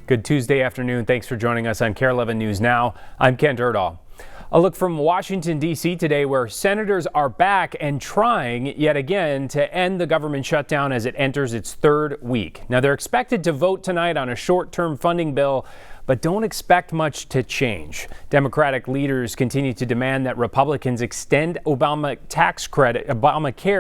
Good Tuesday afternoon. Thanks for joining us on KARE 11 News Now. I'm Kent Erdahl. A look from Washington, D.C. today, where senators are back and trying yet again to end the government shutdown as it enters its third week. Now, they're expected to vote tonight on a short-term funding bill, but don't expect much to change. Democratic leaders continue to demand that Republicans extend Obamacare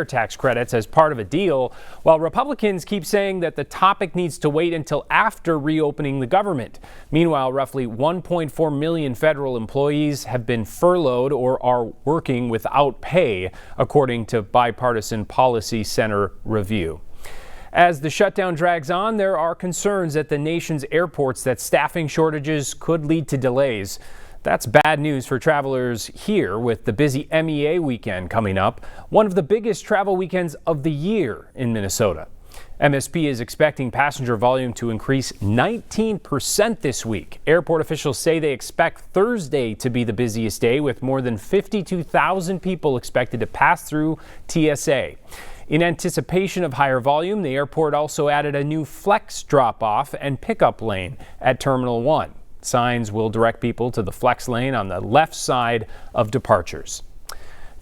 tax credits as part of a deal, while Republicans keep saying that the topic needs to wait until after reopening the government. Meanwhile, roughly 1.4 million federal employees have been furloughed or are working without pay, according to Bipartisan Policy Center review. As the shutdown drags on, there are concerns at the nation's airports that staffing shortages could lead to delays. That's bad news for travelers here with the busy MEA weekend coming up, one of the biggest travel weekends of the year in Minnesota. MSP is expecting passenger volume to increase 19% this week. Airport officials say they expect Thursday to be the busiest day, with more than 52,000 people expected to pass through TSA. In anticipation of higher volume, the airport also added a new flex drop-off and pickup lane at Terminal 1. Signs will direct people to the flex lane on the left side of departures.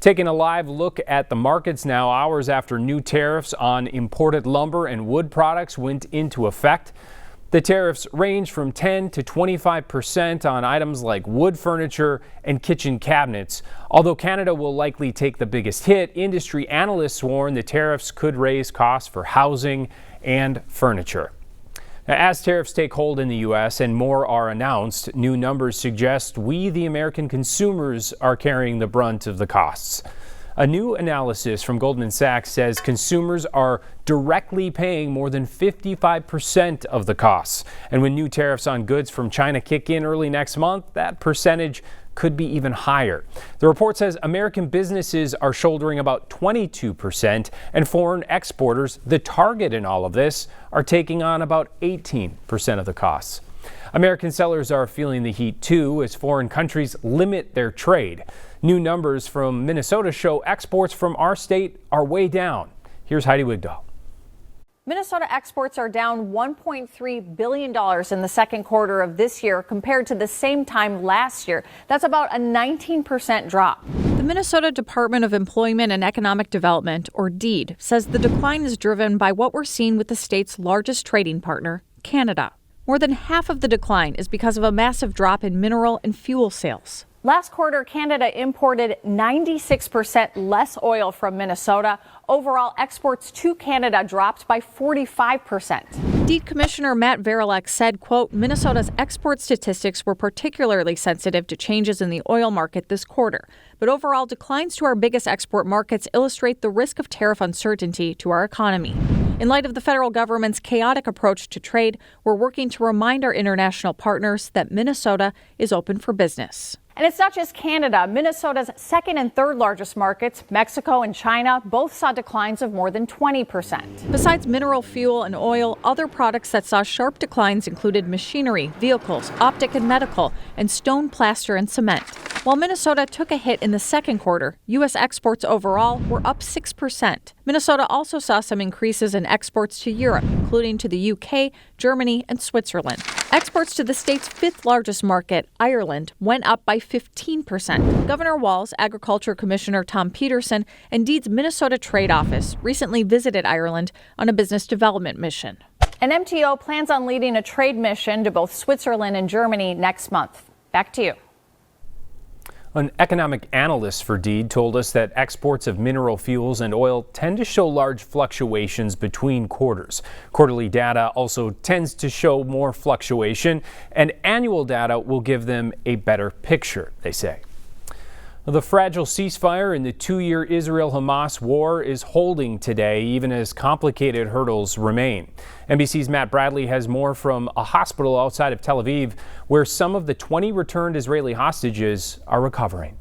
Taking a live look at the markets now, hours after new tariffs on imported lumber and wood products went into effect. The tariffs range from 10 to 25% on items like wood furniture and kitchen cabinets. Although Canada will likely take the biggest hit, industry analysts warn the tariffs could raise costs for housing and furniture. Now, as tariffs take hold in the U.S. and more are announced, new numbers suggest we, the American consumers, are carrying the brunt of the costs. A new analysis from Goldman Sachs says consumers are directly paying more than 55% of the costs. And when new tariffs on goods from China kick in early next month, that percentage could be even higher. The report says American businesses are shouldering about 22%, and foreign exporters, the target in all of this, are taking on about 18% of the costs. American sellers are feeling the heat too, as foreign countries limit their trade. New numbers from Minnesota show exports from our state are way down. Here's Heidi Wigdahl. Minnesota exports are down $1.3 billion in the second quarter of this year compared to the same time last year. That's about a 19% drop. The Minnesota Department of Employment and Economic Development, or DEED, says the decline is driven by what we're seeing with the state's largest trading partner, Canada. More than half of the decline is because of a massive drop in mineral and fuel sales. Last quarter, Canada imported 96% less oil from Minnesota. Overall, exports to Canada dropped by 45%. DEED Commissioner Matt Varilek said, quote, Minnesota's export statistics were particularly sensitive to changes in the oil market this quarter. But overall, declines to our biggest export markets illustrate the risk of tariff uncertainty to our economy. In light of the federal government's chaotic approach to trade, we're working to remind our international partners that Minnesota is open for business. And it's not just Canada. Minnesota's second and third largest markets, Mexico and China, both saw declines of more than 20%. Besides mineral fuel and oil, other products that saw sharp declines included machinery, vehicles, optic and medical, and stone, plaster, and cement. While Minnesota took a hit in the second quarter, U.S. exports overall were up 6%. Minnesota also saw some increases in exports to Europe, including to the U.K., Germany, and Switzerland. Exports to the state's fifth largest market, Ireland, went up by 15%. Governor Walz, Agriculture Commissioner Tom Peterson, and DEED's Minnesota Trade Office recently visited Ireland on a business development mission. An MTO plans on leading a trade mission to both Switzerland and Germany next month. Back to you. An economic analyst for DEED told us that exports of mineral fuels and oil tend to show large fluctuations between quarters. Quarterly data also tends to show more fluctuation, and annual data will give them a better picture, they say. The fragile ceasefire in the two-year Israel-Hamas war is holding today, even as complicated hurdles remain. NBC's Matt Bradley has more from a hospital outside of Tel Aviv, where some of the 20 returned Israeli hostages are recovering.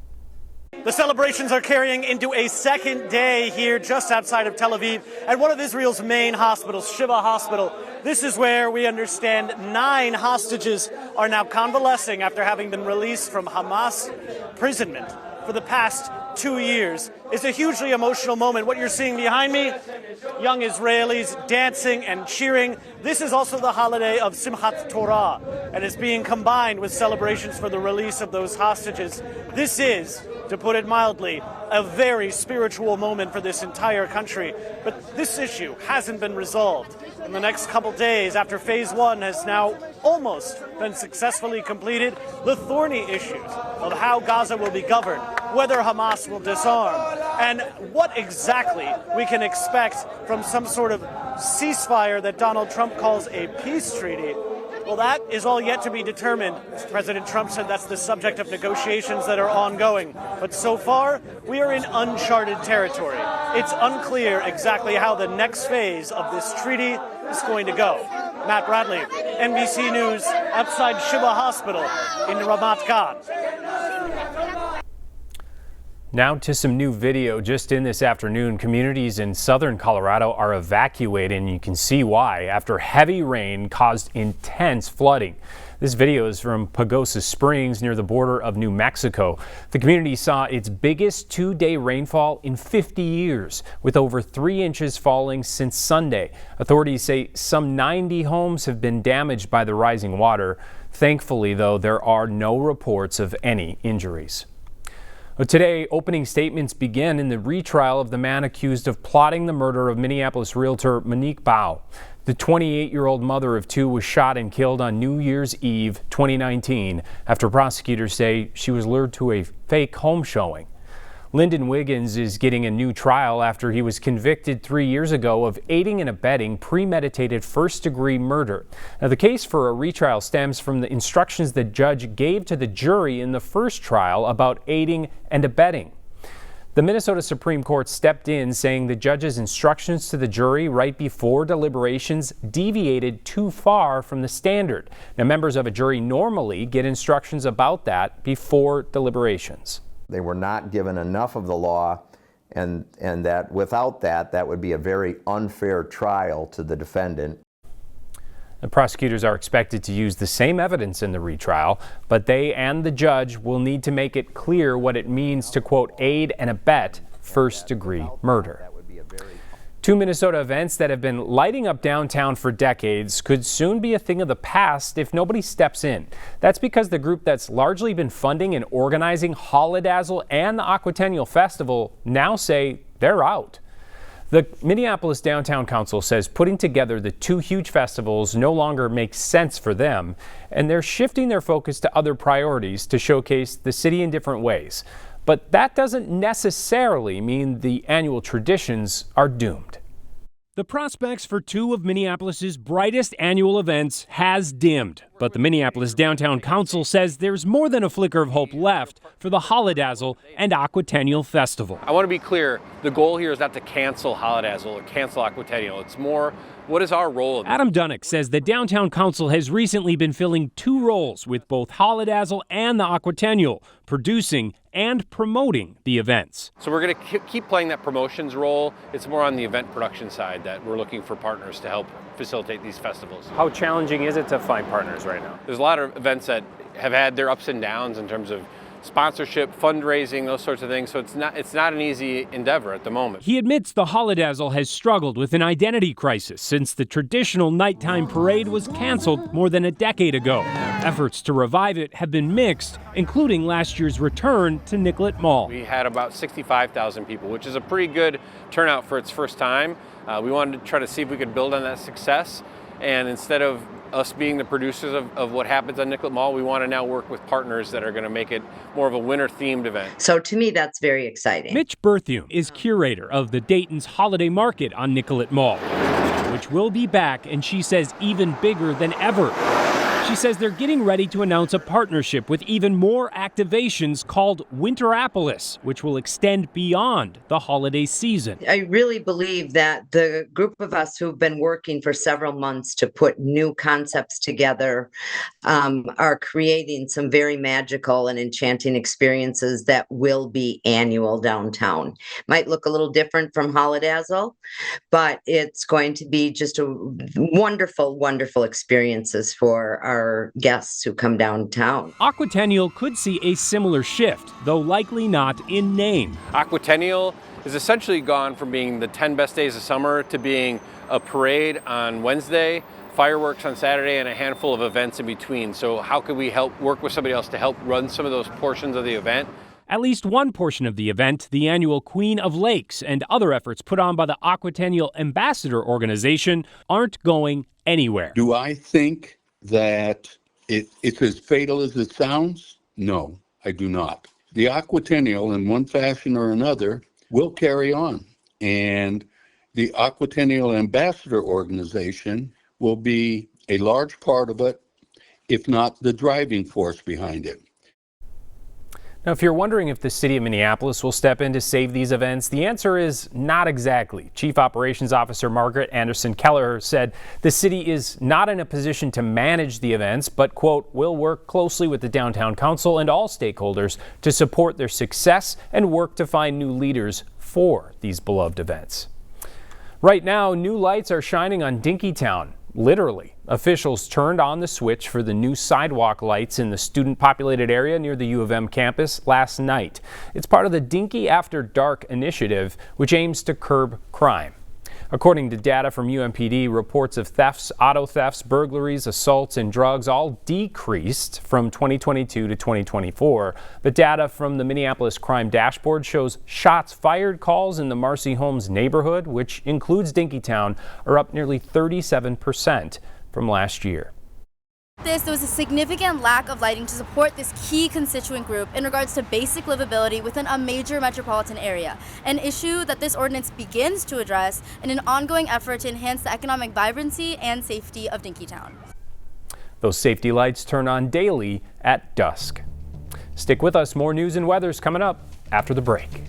The celebrations are carrying into a second day here just outside of Tel Aviv at one of Israel's main hospitals, Shiva Hospital. This is where we understand 9 hostages are now convalescing after having been released from Hamas imprisonment. for the past 2 years. It's a hugely emotional moment. What you're seeing behind me, young Israelis dancing and cheering. This is also the holiday of Simchat Torah, and is being combined with celebrations for the release of those hostages. This is, to put it mildly, a very spiritual moment for this entire country. But this issue hasn't been resolved. In the next couple days, after phase one has now almost been successfully completed, the thorny issues of how Gaza will be governed, whether Hamas will disarm, and what exactly we can expect from some sort of ceasefire that Donald Trump calls a peace treaty. Well, that is all yet to be determined. President Trump said that's the subject of negotiations that are ongoing. But so far, we are in uncharted territory. It's unclear exactly how the next phase of this treaty is going to go. Matt Bradley, NBC News, outside Shiva Hospital in Ramat Gan. Now to some new video just in this afternoon. Communities in southern Colorado are evacuated, and you can see why, after heavy rain caused intense flooding. This video is from Pagosa Springs near the border of New Mexico. The community saw its biggest two-day rainfall in 50 years, with over 3 inches falling since Sunday. Authorities say some 90 homes have been damaged by the rising water. Thankfully, though, there are no reports of any injuries. Today, opening statements begin in the retrial of the man accused of plotting the murder of Minneapolis realtor Monique Bao. The 28-year-old mother of 2 was shot and killed on New Year's Eve 2019 after prosecutors say she was lured to a fake home showing. Lyndon Wiggins is getting a new trial after he was convicted 3 years ago of aiding and abetting premeditated first-degree murder. Now, the case for a retrial stems from the instructions the judge gave to the jury in the first trial about aiding and abetting. The Minnesota Supreme Court stepped in, saying the judge's instructions to the jury right before deliberations deviated too far from the standard. Now, members of a jury normally get instructions about that before deliberations. They were not given enough of the law, and that without that, that would be a very unfair trial to the defendant. The prosecutors are expected to use the same evidence in the retrial, but they and the judge will need to make it clear what it means to, quote, aid and abet first-degree murder. 2 Minnesota events that have been lighting up downtown for decades could soon be a thing of the past if nobody steps in. That's because the group that's largely been funding and organizing Holidazzle and the Aquatennial Festival now say they're out. The Minneapolis Downtown Council says putting together the 2 huge festivals no longer makes sense for them, and they're shifting their focus to other priorities to showcase the city in different ways. But that doesn't necessarily mean the annual traditions are doomed. The prospects for 2 of Minneapolis's brightest annual events has dimmed, but the Minneapolis Downtown Council says there's more than a flicker of hope left for the Holidazzle and Aquatennial Festival. I want to be clear, the goal here is not to cancel Holidazzle or cancel Aquatennial. It's more, what is our role? Adam Dunnick says the Downtown Council has recently been filling 2 roles with both Holidazzle and the Aquatennial, producing and promoting the events. So we're going to keep playing that promotions role. It's more on the event production side that we're looking for partners to help facilitate these festivals. How challenging is it to find partners right now? There's a lot of events that have had their ups and downs in terms of sponsorship, fundraising, those sorts of things. So it's not an easy endeavor at the moment. He admits the Holidazzle has struggled with an identity crisis since the traditional nighttime parade was canceled more than a decade ago. Efforts to revive it have been mixed, including last year's return to Nicollet Mall. We had about 65,000 people, which is a pretty good turnout for its first time. We wanted to try to see if we could build on that success. And instead of us being the producers of what happens on Nicollet Mall, we want to now work with partners that are going to make it more of a winter-themed event. So to me, that's very exciting. Mitch Berthium is curator of the Dayton's Holiday Market on Nicollet Mall, which will be back, and she says even bigger than ever. She says they're getting ready to announce a partnership with even more activations called Winterapolis, which will extend beyond the holiday season. I really believe that the group of us who've been working for several months to put new concepts together are creating some very magical and enchanting experiences that will be annual downtown. Might look a little different from Holidazzle, but it's going to be just a wonderful, wonderful experiences for our our guests who come downtown. Aquatennial could see a similar shift, though likely not in name. Aquatennial is essentially gone from being the 10 best days of summer to being a parade on Wednesday, fireworks on Saturday, and a handful of events in between. So how could we help work with somebody else to help run some of those portions of the event? At least one portion of the event, the annual Queen of Lakes, and other efforts put on by the Aquatennial Ambassador Organization aren't going anywhere. Do I think that it's as fatal as it sounds? No, I do not. The Aquatennial, in one fashion or another, will carry on. And the Aquatennial Ambassador Organization will be a large part of it, if not the driving force behind it. Now, if you're wondering if the city of Minneapolis will step in to save these events, the answer is not exactly. Chief Operations Officer Margaret Anderson-Keller said the city is not in a position to manage the events, but, quote, will work closely with the Downtown Council and all stakeholders to support their success and work to find new leaders for these beloved events. Right now, new lights are shining on Dinkytown. Literally, officials turned on the switch for the new sidewalk lights in the student-populated area near the U of M campus last night. It's part of the Dinky After Dark initiative, which aims to curb crime. According to data from UMPD, reports of thefts, auto thefts, burglaries, assaults, and drugs all decreased from 2022 to 2024. But data from the Minneapolis Crime Dashboard shows shots fired calls in the Marcy Holmes neighborhood, which includes Dinkytown, are up nearly 37% from last year. There was a significant lack of lighting to support this key constituent group in regards to basic livability within a major metropolitan area, an issue that this ordinance begins to address in an ongoing effort to enhance the economic vibrancy and safety of Dinkytown. Those safety lights turn on daily at dusk. Stick with us, more news and weather's coming up after the break.